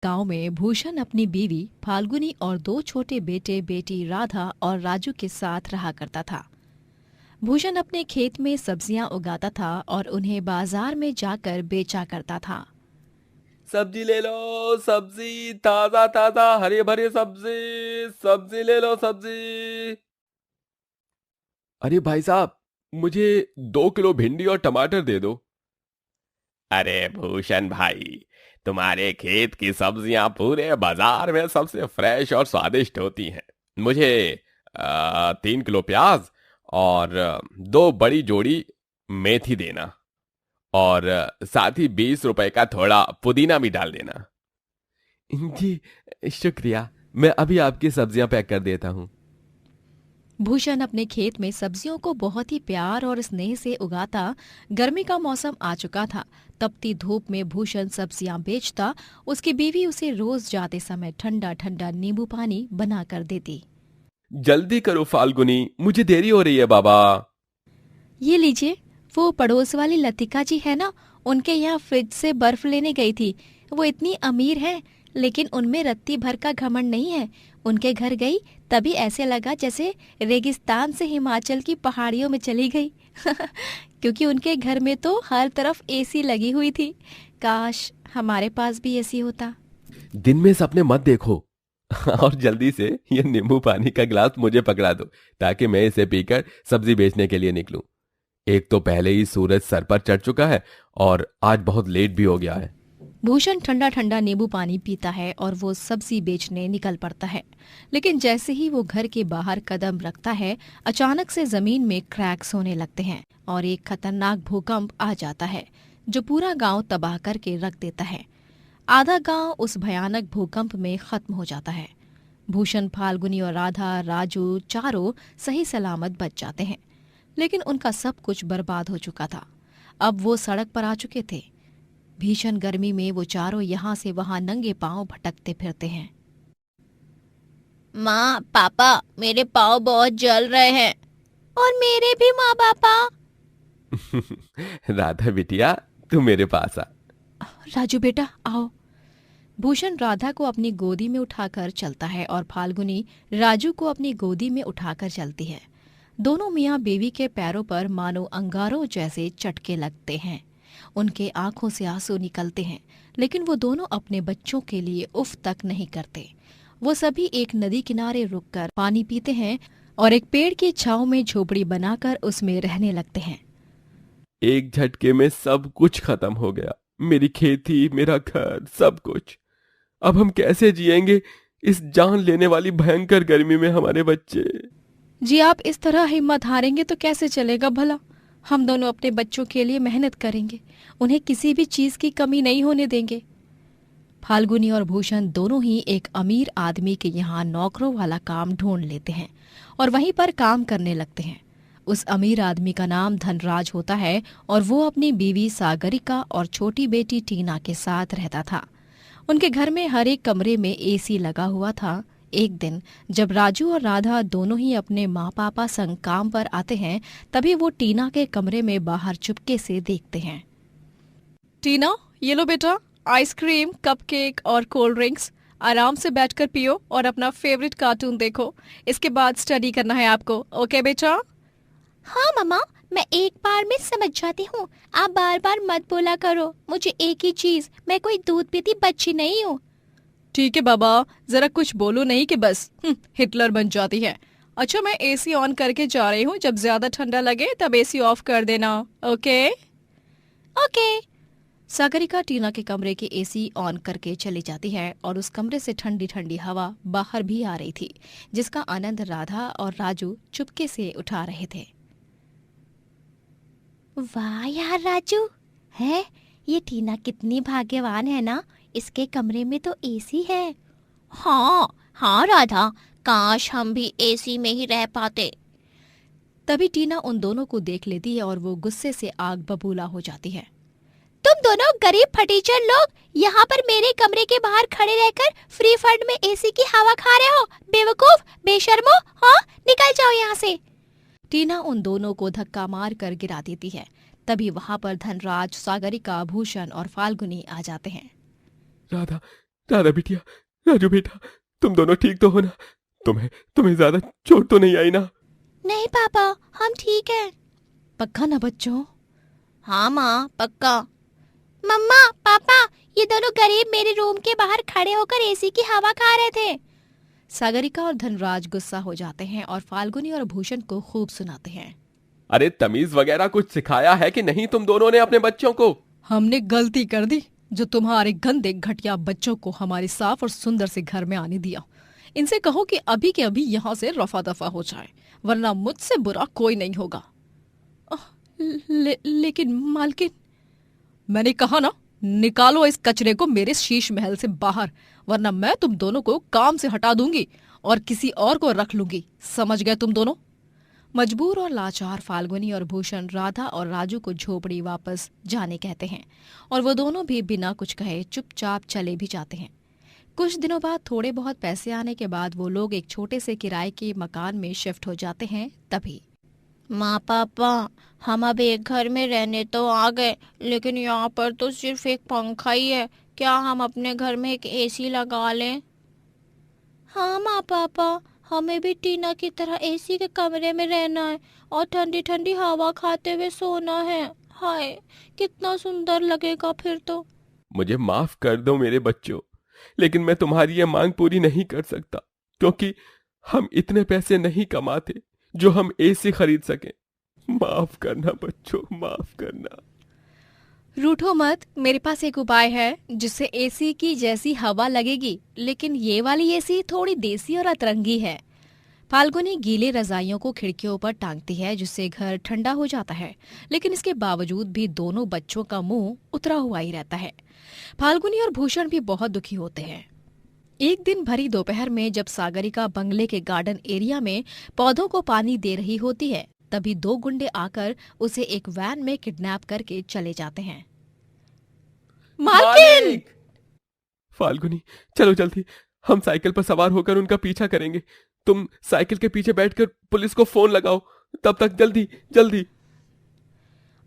गांव में भूषण अपनी बीवी फाल्गुनी और दो छोटे बेटे बेटी राधा और राजू के साथ रहा करता था। भूषण अपने खेत में सब्जियां उगाता था और उन्हें बाजार में जाकर बेचा करता था। सब्जी ले लो। सब्जी ताजा ताजा हरे भरे सब्जी। सब्जी ले लो सब्जी। अरे भाई साहब, मुझे 2 किलो भिंडी और टमाटर दे दो। अरे भूषण भाई, तुम्हारे खेत की सब्जियां पूरे बाजार में सबसे फ्रेश और स्वादिष्ट होती हैं। मुझे 3 किलो प्याज और 2 बड़ी जोड़ी मेथी देना। और साथ ही 20 रुपए का थोड़ा पुदीना भी डाल देना। जी, शुक्रिया। मैं अभी आपकी सब्जियां पैक कर देता हूँ। भूषण अपने खेत में सब्जियों को बहुत ही प्यार और स्नेह से उगाता। गर्मी का मौसम आ चुका था। तपती धूप में भूषण सब्जियां बेचता। उसकी बीवी उसे रोज जाते समय ठंडा ठंडा नींबू पानी बना कर देती। जल्दी करो फाल्गुनी, मुझे देरी हो रही है बाबा। ये लीजिए, वो पड़ोस वाली लतिका जी है ना, उनके यहाँ फ्रिज से बर्फ लेने गई थी। वो इतनी अमीर है, लेकिन उनमें रत्ती भर का घमंड नहीं है। उनके घर गई तभी ऐसे लगा जैसे रेगिस्तान से हिमाचल की पहाड़ियों में चली गई। क्योंकि उनके घर में तो हर तरफ एसी लगी हुई थी। काश हमारे पास भी एसी होता। दिन में सपने मत देखो। और जल्दी से ये नींबू पानी का गिलास मुझे पकड़ा दो, ताकि मैं इसे पीकर सब्जी बेचने के लिए निकलूं। एक तो पहले ही सूरज सर पर चढ़ चुका है और आज बहुत लेट भी हो गया है। भूषण ठंडा ठंडा नींबू पानी पीता है और वो सब्जी बेचने निकल पड़ता है। लेकिन जैसे ही वो घर के बाहर कदम रखता है, अचानक से जमीन में क्रैक्स होने लगते हैं और एक खतरनाक भूकंप आ जाता है जो पूरा गांव तबाह करके रख देता है। आधा गांव उस भयानक भूकंप में खत्म हो जाता है। भूषण, फाल्गुनी और राधा, राजू चारों सही सलामत बच जाते हैं। लेकिन उनका सब कुछ बर्बाद हो चुका था। अब वो सड़क पर आ चुके थे। भीषण गर्मी में वो चारों यहाँ से वहां नंगे पांव भटकते फिरते हैं। माँ पापा, मेरे पाँव बहुत जल रहे हैं। और मेरे भी माँ पापा। राधा बिटिया, तू मेरे पास आ। राजू बेटा आओ। भूषण राधा को अपनी गोदी में उठाकर चलता है और फाल्गुनी राजू को अपनी गोदी में उठाकर चलती है। दोनों मियाँ बीवी के पैरों पर मानो अंगारों जैसे चटके लगते हैं। उनके आंखों से आंसू निकलते हैं, लेकिन वो दोनों अपने बच्चों के लिए उफ तक नहीं करते। वो सभी एक नदी किनारे रुककर पानी पीते हैं और एक पेड़ की छांव में झोपड़ी बनाकर उसमें रहने लगते हैं। एक झटके में सब कुछ खत्म हो गया। मेरी खेती, मेरा घर, सब कुछ। अब हम कैसे जिएंगे इस जान लेने वाली भयंकर गर्मी में, हमारे बच्चे। जी, आप इस तरह हिम्मत हारेंगे तो कैसे चलेगा भला। हम दोनों अपने बच्चों के लिए मेहनत करेंगे, उन्हें किसी भी चीज की कमी नहीं होने देंगे। फाल्गुनी और भूषण दोनों ही एक अमीर आदमी के यहाँ नौकरों वाला काम ढूंढ लेते हैं और वहीं पर काम करने लगते हैं। उस अमीर आदमी का नाम धनराज होता है और वो अपनी बीवी सागरिका और छोटी बेटी टीना के साथ रहता था। उनके घर में हर एक कमरे में एसी लगा हुआ था। एक दिन जब राजू और राधा दोनों ही अपने माँ पापा संग काम पर आते हैं, तभी वो टीना के कमरे में बाहर चुपके से देखते हैं। टीना, ये लो बेटा, आइसक्रीम, कपकेक और कोल्ड ड्रिंक्स। आराम से बैठकर पियो और अपना फेवरेट कार्टून देखो। इसके बाद स्टडी करना है आपको, ओके बेटा? हाँ मम्मा, मैं एक बार में समझ जाती हूँ। आप बार बार मत बोला करो। मुझे एक ही चीज, मैं कोई दूध पीती बच्ची नहीं हूँ। ठीक है बाबा, जरा कुछ बोलो नहीं कि बस हिटलर बन जाती है। अच्छा, मैं एसी ऑन करके जा रही हूँ। जब ज्यादा ठंडा लगे तब एसी ऑफ कर देना, ओके? ओके। सागरिका टीना के कमरे के एसी ऑन करके चली जाती है और उस कमरे से ठंडी ठंडी हवा बाहर भी आ रही थी, जिसका आनंद राधा और राजू चुपके से उठा रहे थे। वाह यार राजू, है ये टीना कितनी भाग्यवान है ना, इसके कमरे में तो एसी है। हाँ हाँ राधा, काश हम भी एसी में ही रह पाते। तभी टीना उन दोनों को देख लेती है और वो गुस्से से आग बबूला हो जाती है। तुम दोनों गरीब फटीचर लोग यहाँ पर मेरे कमरे के बाहर खड़े रहकर फ्री फंड में एसी की हवा खा रहे हो। बेवकूफ, बेशर्मो, हाँ निकल जाओ यहाँ से। टीना उन दोनों को धक्का मार कर गिरा देती है। तभी वहां पर धनराज, सागरिका, भूषण और फाल्गुनी आ जाते हैं। राधा, राधा बिटिया, राजू बेटा, तुम दोनों ठीक तो हो ना? तुम्हें ज्यादा चोट तो नहीं आई ना? नहीं पापा, हम ठीक हैं। पक्का ना बच्चों? हाँ माँ, पक्का। मम्मा, पापा, ये दोनों गरीब मेरे रूम के बाहर खड़े होकर एसी की हवा खा रहे थे। सागरिका और धनराज गुस्सा हो जाते हैं और फाल्गुनी और भूषण को खूब सुनाते हैं। अरे तमीज वगैरह कुछ सिखाया है कि नहीं तुम दोनों ने अपने बच्चों को? हमने गलती कर दी जो तुम्हारे गंदे घटिया बच्चों को हमारे साफ और सुंदर से घर में आने दिया। इनसे कहो कि अभी के अभी यहाँ से रफा दफा हो जाए, वरना मुझसे बुरा कोई नहीं होगा। लेकिन मालकिन, मैंने कहा ना, निकालो इस कचरे को मेरे शीश महल से बाहर, वरना मैं तुम दोनों को काम से हटा दूंगी और किसी और को रख लूंगी। समझ गए तुम दोनों? मजबूर और लाचार फाल्गुनी और भूषण राधा और राजू को झोपड़ी वापस जाने कहते हैं और वो दोनों भी बिना कुछ कहे चुपचाप चले भी जाते हैं। कुछ दिनों बाद थोड़े बहुत पैसे आने के बाद वो लोग एक छोटे से किराए के मकान में शिफ्ट हो जाते हैं। तभी माँ पापा, हम अब एक घर में रहने तो आ गए, लेकिन यहाँ पर तो सिर्फ एक पंखा ही है। क्या हम अपने घर में एक एसी लगा लें? हाँ माँ पापा, हमें भी टीना की तरह एसी के कमरे में रहना है और ठंडी ठंडी हवा खाते हुए सोना है। हाय, कितना सुंदर लगेगा फिर तो। मुझे माफ कर दो मेरे बच्चों, लेकिन मैं तुम्हारी ये मांग पूरी नहीं कर सकता, क्योंकि हम इतने पैसे नहीं कमाते जो हम एसी खरीद सकें। माफ करना बच्चों, माफ करना। रूठो मत, मेरे पास एक उपाय है जिससे एसी की जैसी हवा लगेगी, लेकिन ये वाली एसी थोड़ी देसी और अतरंगी है। फाल्गुनी गीले रजाइयों को खिड़कियों पर टांगती है जिससे घर ठंडा हो जाता है, लेकिन इसके बावजूद भी दोनों बच्चों का मुंह उतरा हुआ ही रहता है। फाल्गुनी और भूषण भी बहुत दुखी होते हैं। एक दिन भरी दोपहर में जब सागरिका बंगले के गार्डन एरिया में पौधों को पानी दे रही होती है, तभी दो गुंडे आकर उसे एक वैन में किडनैप करके चले जाते हैं। मालकिन! फाल्गुनी, चलो जल्दी, हम साइकिल पर सवार होकर उनका पीछा करेंगे। तुम साइकिल के पीछे बैठकर पुलिस को फोन लगाओ, तब तक जल्दी जल्दी।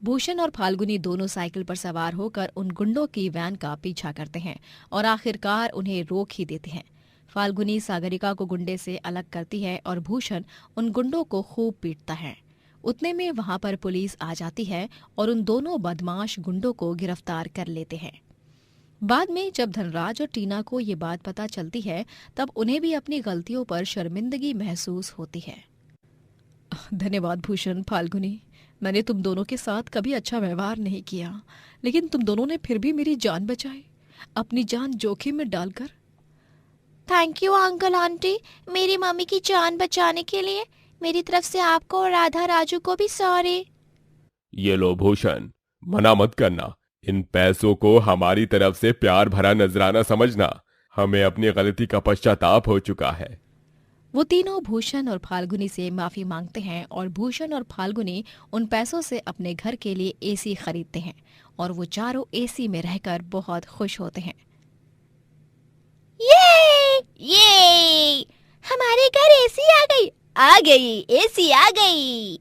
भूषण और फाल्गुनी दोनों साइकिल पर सवार होकर उन गुंडों की वैन का पीछा करते हैं और आखिरकार उन्हें रोक ही देते हैं। फाल्गुनी सागरिका को गुंडे से अलग करती है और भूषण उन गुंडों को खूब पीटता है। उतने में वहां पर पुलिस आ जाती है और उन दोनों बदमाश गुंडों को गिरफ्तार कर लेते हैं। बाद में जब धनराज और टीना को ये बात पता चलती है, तब उन्हें भी अपनी गलतियों पर शर्मिंदगी महसूस होती है। धन्यवाद भूषण, फाल्गुनी, मैंने तुम दोनों के साथ कभी अच्छा व्यवहार नहीं किया, लेकिन तुम दोनों ने फिर भी मेरी जान बचाई, अपनी जान जोखिम में डालकर। थैंक यू अंकल आंटी, मेरी मम्मी की जान बचाने के लिए। मेरी तरफ से आपको और राधा राजू को भी सॉरी। ये लो भूषण, मना मत करना। इन पैसों को हमारी तरफ से प्यार भरा नजराना समझना। हमें अपनी गलती का पश्चाताप हो चुका है। वो तीनों भूषण और फाल्गुनी से माफी मांगते हैं और भूषण और फाल्गुनी उन पैसों से अपने घर के लिए एसी खरीदते हैं और वो चारों एसी में रहकर बहुत खुश होते हैं। ये हमारे घर एसी आ गई, एसी आ गई।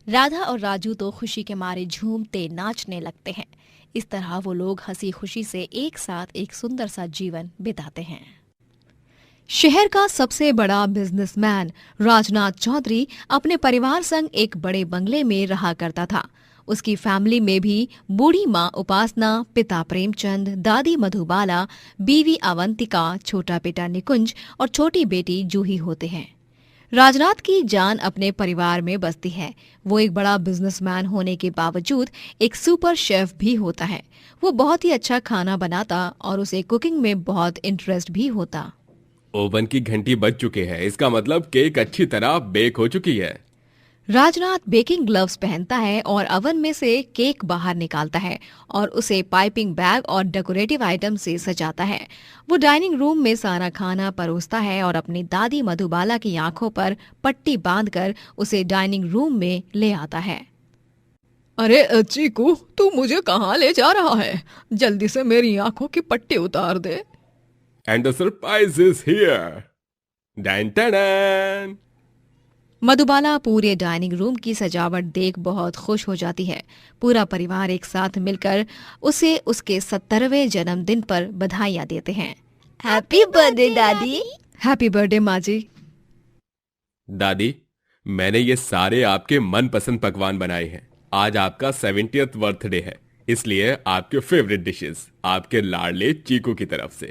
राधा और राजू तो खुशी के मारे झूमते नाचने लगते हैं। इस तरह वो लोग हंसी खुशी से एक साथ एक सुंदर सा जीवन बिताते हैं। शहर का सबसे बड़ा बिजनेसमैन राजनाथ चौधरी अपने परिवार संग एक बड़े बंगले में रहा करता था। उसकी फैमिली में भी बूढ़ी माँ उपासना, पिता प्रेमचंद, दादी मधुबाला, बीवी अवंतिका, छोटा बेटा निकुंज और छोटी बेटी जूही होते हैं। राजनाथ की जान अपने परिवार में बसती है। वो एक बड़ा बिजनेसमैन होने के बावजूद एक सुपर शेफ भी होता है। वो बहुत ही अच्छा खाना बनाता और उसे कुकिंग में बहुत इंटरेस्ट भी होता। ओवन की घंटी बज चुके हैं, इसका मतलब केक अच्छी तरह बेक हो चुकी है। राजनाथ बेकिंग ग्लव्स पहनता है और ओवन में से केक बाहर निकालता है और उसे पाइपिंग बैग और डेकोरेटिव आइटम से सजाता है। वो डाइनिंग रूम में सारा खाना परोसता है और अपनी दादी मधुबाला की आंखों पर पट्टी बांधकर उसे डाइनिंग रूम में ले आता है। अरे चीकू, तू मुझे कहाँ ले जा रहा है? जल्दी से मेरी आंखों की पट्टी उतार दे। And the surprise is here. Dan tan. Madhubala पूरे डाइनिंग रूम की सजावट देख बहुत खुश हो जाती है। पूरा परिवार एक साथ मिलकर उसे उसके 70वें जन्मदिन पर बधाइयां देते हैं। हैप्पी बर्थडे दादी। हैप्पी बर्थडे माँ जी। दादी, मैंने ये सारे आपके मनपसंद पकवान बनाए हैं। आज आपका 70th बर्थडे है, इसलिए आपके फेवरेट डिशेस आपके लाडले चीकू की तरफ से।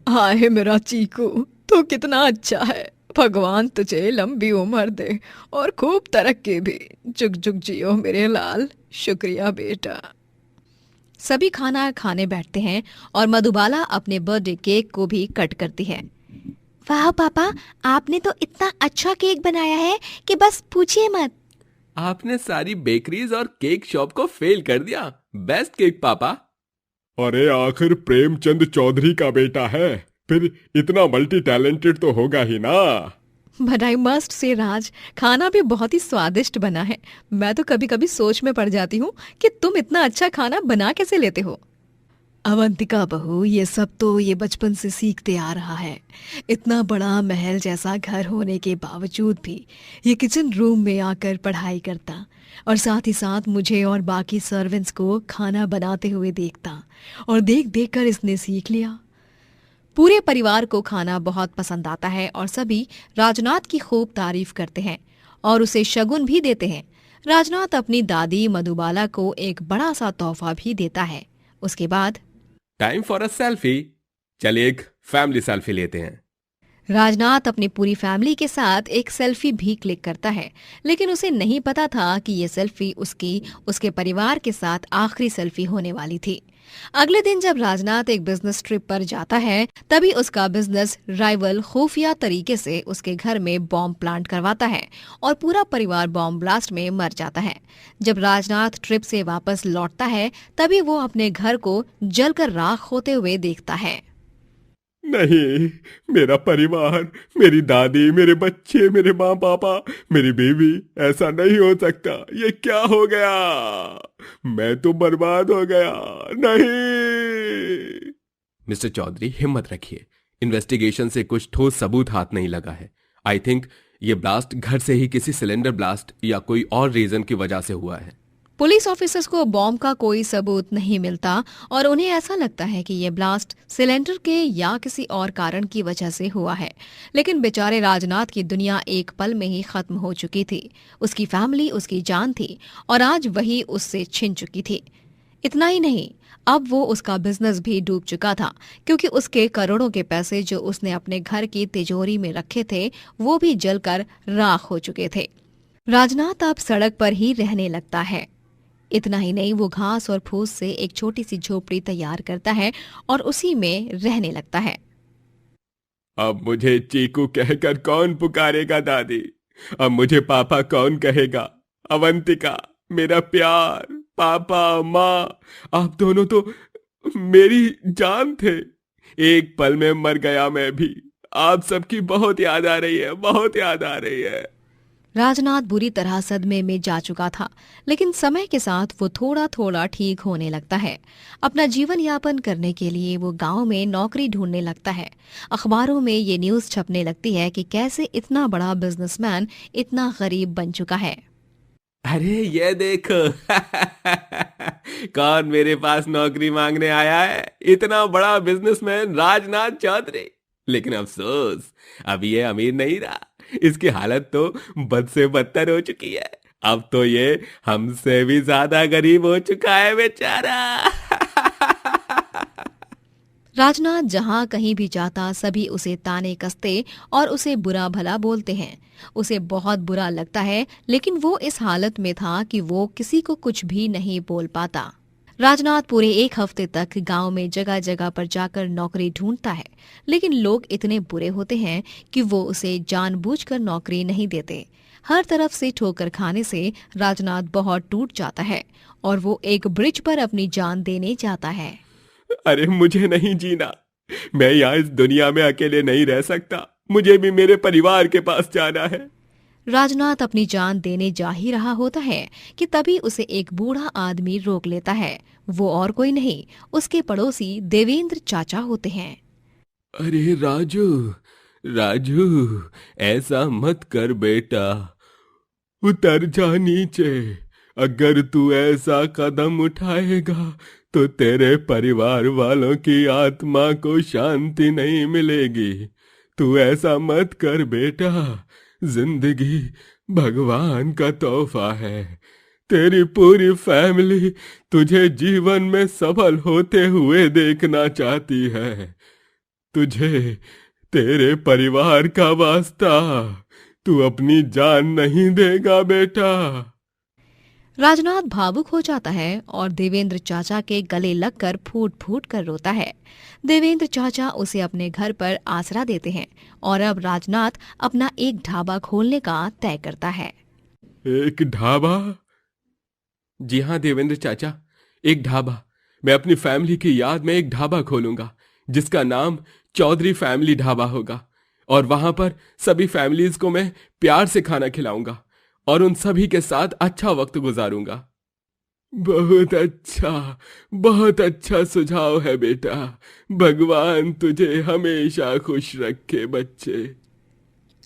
हाय मेरा चीकू, तो कितना अच्छा है। भगवान तुझे लंबी उम्र दे और खूब तरक्की भी। जुग जुग जियो मेरे लाल। शुक्रिया बेटा। सभी खाना खाने बैठते हैं और मधुबाला अपने बर्थडे केक को भी कट करती है। वाह पापा, आपने तो इतना अच्छा केक बनाया है कि बस पूछिए मत। आपने सारी बेकरीज और केक शॉप को फेल कर दिया। बेस्ट केक पापा। अरे आखिर प्रेमचंद चौधरी का बेटा है, फिर इतना मल्टी टैलेंटेड तो होगा ही ना। बट आई मस्ट से राज, खाना भी बहुत ही स्वादिष्ट बना है। मैं तो कभी कभी सोच में पड़ जाती हूँ कि तुम इतना अच्छा खाना बना कैसे लेते हो। अवंतिका बहू, ये सब तो ये बचपन से सीखते आ रहा है। इतना बड़ा महल जैसा घर होने के बावजूद भी ये किचन रूम में आकर पढ़ाई करता और साथ ही साथ मुझे और बाकी सर्वेंट्स को खाना बनाते हुए देखता, और देख देख कर इसने सीख लिया। पूरे परिवार को खाना बहुत पसंद आता है और सभी राजनाथ की खूब तारीफ करते हैं और उसे शगुन भी देते हैं। राजनाथ अपनी दादी मधुबाला को एक बड़ा सा तोहफा भी देता है। उसके बाद टाइम फॉर अ सेल्फी। चलिए एक फैमिली सेल्फी लेते हैं। राजनाथ अपनी पूरी फैमिली के साथ एक सेल्फी भी क्लिक करता है, लेकिन उसे नहीं पता था कि ये सेल्फी उसके परिवार के साथ आखिरी सेल्फी होने वाली थी। अगले दिन जब राजनाथ एक बिजनेस ट्रिप पर जाता है, तभी उसका बिजनेस राइवल खुफिया तरीके से उसके घर में बॉम्ब प्लांट करवाता है और पूरा परिवार बॉम्ब ब्लास्ट में मर जाता है। जब राजनाथ ट्रिप से वापस लौटता है, तभी वो अपने घर को जलकर राख होते हुए देखता है। नहीं, मेरा परिवार, मेरी दादी, मेरे बच्चे, मेरे माँ पापा, मेरी बीवी, ऐसा नहीं हो सकता। ये क्या हो गया? मैं तो बर्बाद हो गया। नहीं। मिस्टर चौधरी, हिम्मत रखिए। इन्वेस्टिगेशन से कुछ ठोस सबूत हाथ नहीं लगा है। आई थिंक ये ब्लास्ट घर से ही किसी सिलेंडर ब्लास्ट या कोई और रीजन की वजह से हुआ है। पुलिस ऑफिसर्स को बॉम्ब का कोई सबूत नहीं मिलता और उन्हें ऐसा लगता है कि ये ब्लास्ट सिलेंडर के या किसी और कारण की वजह से हुआ है। लेकिन बेचारे राजनाथ की दुनिया एक पल में ही खत्म हो चुकी थी। उसकी फैमिली उसकी जान थी और आज वही उससे छिन चुकी थी। इतना ही नहीं, अब वो उसका बिजनेस भी डूब चुका था, क्योंकि उसके करोड़ों के पैसे जो उसने अपने घर की तिजोरी में रखे थे वो भी जलकर राख हो चुके थे। राजनाथ अब सड़क पर ही रहने लगता है। इतना ही नहीं, वो घास और फूस से एक छोटी सी झोपड़ी तैयार करता है और उसी में रहने लगता है। अब मुझे चीकू कहकर कौन पुकारेगा दादी? अब मुझे पापा कौन कहेगा? अवंतिका, मेरा प्यार, पापा, माँ, आप दोनों तो मेरी जान थे। एक पल में मर गया मैं भी। आप सबकी बहुत याद आ रही है, बहुत याद आ रही है। राजनाथ बुरी तरह सदमे में जा चुका था, लेकिन समय के साथ वो थोड़ा थोड़ा ठीक होने लगता है। अपना जीवन यापन करने के लिए वो गांव में नौकरी ढूंढने लगता है। अखबारों में ये न्यूज़ छपने लगती है कि कैसे इतना बड़ा बिजनेसमैन इतना गरीब बन चुका है। अरे ये देखो कौन मेरे पास नौकरी मांगने आया है? इतना बड़ा बिजनेसमैन राजनाथ चौधरी। लेकिन अफसोस, अब ये अमीर नहीं रहा। इसकी हालत तो बद से बदतर हो चुकी है। अब तो ये हमसे भी ज्यादा गरीब हो चुका है बेचारा। राजनाथ जहां कहीं भी जाता सभी उसे ताने कसते और उसे बुरा भला बोलते हैं। उसे बहुत बुरा लगता है, लेकिन वो इस हालत में था कि वो किसी को कुछ भी नहीं बोल पाता। राजनाथ पूरे एक हफ्ते तक गांव में जगह जगह पर जाकर नौकरी ढूंढता है, लेकिन लोग इतने बुरे होते हैं कि वो उसे जानबूझकर नौकरी नहीं देते। हर तरफ से ठोकर खाने से राजनाथ बहुत टूट जाता है और वो एक ब्रिज पर अपनी जान देने जाता है। अरे मुझे नहीं जीना। मैं यहाँ इस दुनिया में अकेले नहीं रह सकता। मुझे भी मेरे परिवार के पास जाना है। राजनाथ अपनी जान देने जा ही रहा होता है कि तभी उसे एक बूढ़ा आदमी रोक लेता है। वो और कोई नहीं, उसके पड़ोसी देवेंद्र चाचा होते हैं। अरे राजू, राजू, ऐसा मत कर बेटा। उतर जा नीचे। अगर तू ऐसा कदम उठाएगा तो तेरे परिवार वालों की आत्मा को शांति नहीं मिलेगी। तू ऐसा मत कर बेटा, जिंदगी भगवान का तोहफा है। तेरी पूरी फैमिली तुझे जीवन में सफल होते हुए देखना चाहती है। तुझे तेरे परिवार का वास्ता, तू अपनी जान नहीं देगा बेटा। राजनाथ भावुक हो जाता है और देवेंद्र चाचा के गले लगकर फूट फूट कर रोता है। देवेंद्र चाचा उसे अपने घर पर आसरा देते हैं और अब राजनाथ अपना एक ढाबा खोलने का तय करता है। एक ढाबा? जी हाँ देवेंद्र चाचा, एक ढाबा। मैं अपनी फैमिली की याद में एक ढाबा खोलूंगा जिसका नाम चौधरी फैमिली ढाबा होगा, और वहां पर सभी फैमिलीज को मैं प्यार से खाना खिलाऊंगा और उन सभी के साथ अच्छा वक्त गुजारूंगा। बहुत अच्छा सुझाव है बेटा। भगवान तुझे हमेशा खुश रखे बच्चे।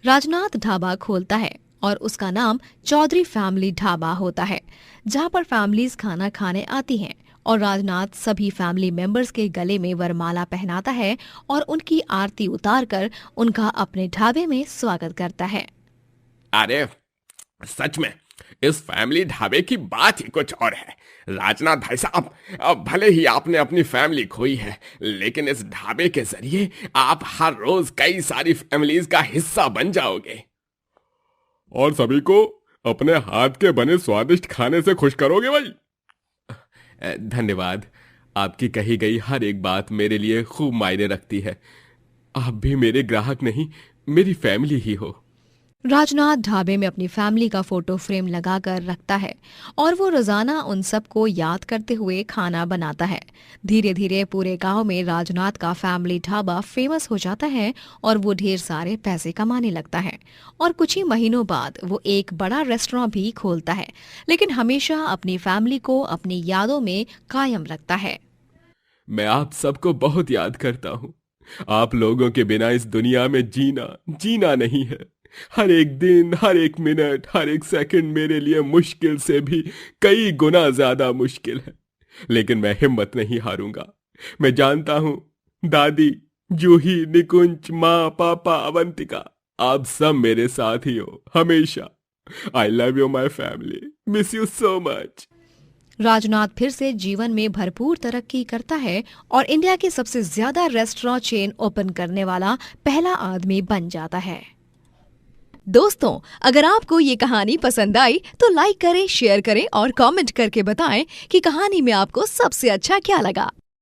राजनाथ ढाबा खोलता है और उसका नाम चौधरी फैमिली ढाबा होता है, जहां पर फैमिलीज खाना खाने आती हैं और राजनाथ सभी फैमिली मेंबर्स के गले में वरमाला पहनाता है और उनकी आरती उतारकर उनका अपने ढाबे में स्वागत करता है। अरे सच में इस फैमिली ढाबे की बात ही कुछ और है। राजनाथ भाई साहब, अब भले ही आपने अपनी फैमिली खोई है, लेकिन इस ढाबे के जरिए आप हर रोज कई सारी फैमिलीज का हिस्सा बन जाओगे और सभी को अपने हाथ के बने स्वादिष्ट खाने से खुश करोगे भाई। धन्यवाद। आपकी कही गई हर एक बात मेरे लिए खूब मायने रखती है। आप भी मेरे ग्राहक नहीं, मेरी फैमिली ही हो। राजनाथ ढाबे में अपनी फैमिली का फोटो फ्रेम लगाकर रखता है और वो रोजाना उन सबको याद करते हुए खाना बनाता है। धीरे धीरे पूरे गांव में राजनाथ का फैमिली ढाबा फेमस हो जाता है और वो ढेर सारे पैसे कमाने लगता है। और कुछ ही महीनों बाद वो एक बड़ा रेस्टोरेंट भी खोलता है, लेकिन हमेशा अपनी फैमिली को अपनी यादों में कायम रखता है। मैं आप सबको बहुत याद करता हूँ। आप लोगों के बिना इस दुनिया में जीना नहीं है। हर एक दिन, हर एक मिनट, हर एक सेकंड मेरे लिए मुश्किल से भी कई गुना ज्यादा मुश्किल है, लेकिन मैं हिम्मत नहीं हारूंगा। मैं जानता हूं दादी, जूही, निकुंज, माँ, पापा, अवंतिका, आप सब मेरे साथ ही हो हमेशा। I love you my family, miss you so much. Rajnath फिर से जीवन में भरपूर तरक्की करता है और इंडिया के सबसे ज्यादा रेस्टोरेंट चेन ओपन करने वाला पहला आदमी बन जाता है। दोस्तों, अगर आपको ये कहानी पसंद आई तो लाइक करें, शेयर करें और कमेंट करके बताएं कि कहानी में आपको सबसे अच्छा क्या लगा।